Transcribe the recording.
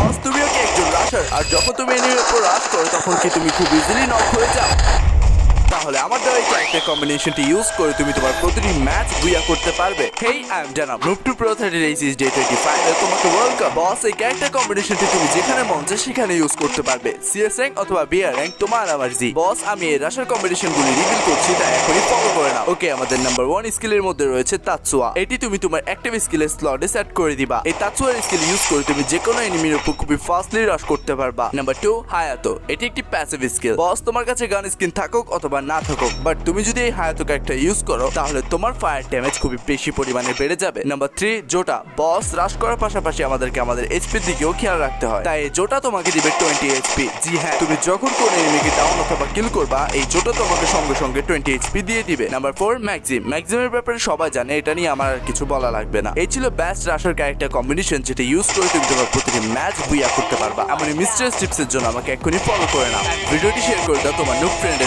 বস তুমিও কি একজন রাশার? আর যখন তুমি এনিমির উপর রাশ করো তখন কি তুমি খুব ইজিলি নক হয়ে যাও? তাহলে আমার দেওয়া এই ক্যারেক্টার কম্বিনেশনটি ইউজ করে তুমি তোমার প্রতিটি ম্যাচ বুইয়া করতে পারবে। হেই, আই এম জানাব Noob to Pro 30 Races Day 25 এ তোমাকে ওয়েলকাম। বস এই ক্যারেক্টার কম্বিনেশনটি তুমি যেখানে মন চায় সেখানে ইউজ করতে পারবে। সিএস র্যাঙ্ক অথবা বিআর র্যাঙ্ক তোমার আমার জি। বস আমি এই রাশার কম্বিনেশনগুলি রিভিল করছি, তাই এখনই ফলো করে নাও। ওকে, আমাদের নাম্বার 1 স্কিলের মধ্যে রয়েছে তাতসুয়া। এটি তুমি তোমার অ্যাক্টিভ স্কিলের স্লটে সেট করে দিবা। এই তাতসুয়ার স্কিল ইউজ করে তুমি যে কোনো এনিমির উপর খুবই ফাস্টলি রাশ করতে পারবা। Number 2 Hayato. এটি একটি প্যাসিভ স্কিল। বস তোমার কাছে গান স্কিন থাকুক অথবা না থাকুক, বাট তুমি যদি এই হায়াতো ক্যারেক্টার ইউজ করো তাহলে তোমার ফায়ার ড্যামেজ খুবই বেশি পরিমাণে বেড়ে যাবে। নাম্বার 3 জোটা। বস রাশ করার পাশাপাশি আমাদেরকে আমাদের এইচপির দিকেও খেয়াল রাখতে হয়, তাই এই জোটা তোমাকে দিবে 20 এইচপি। জি হ্যাঁ, তুমি যখন কোন এনিমিকে ডাউন অথবা কিল করবা এই জোটা তোমাকে সঙ্গে সঙ্গে 20 এইচপি দিয়ে দিবে। Number 4 Maxim. ম্যাক্সিমের ব্যাপারে সবাই জানে, এটা নিয়ে আমার আর কিছু বলা লাগবে না। এই ছিল বেস্ট রাশার ক্যারেক্টার কম্বিনেশন যেটা ইউজ করে তুমি তোমার প্রতিটি ম্যাচ বুইয়া করতে পারবা। এমন মিস্টার টিপসের জন্য আমাকে এক্ষুনি ফলো করে নাও। ভিডিওটি শেয়ার করে দাও তোমার নুব ফ্রেন্ড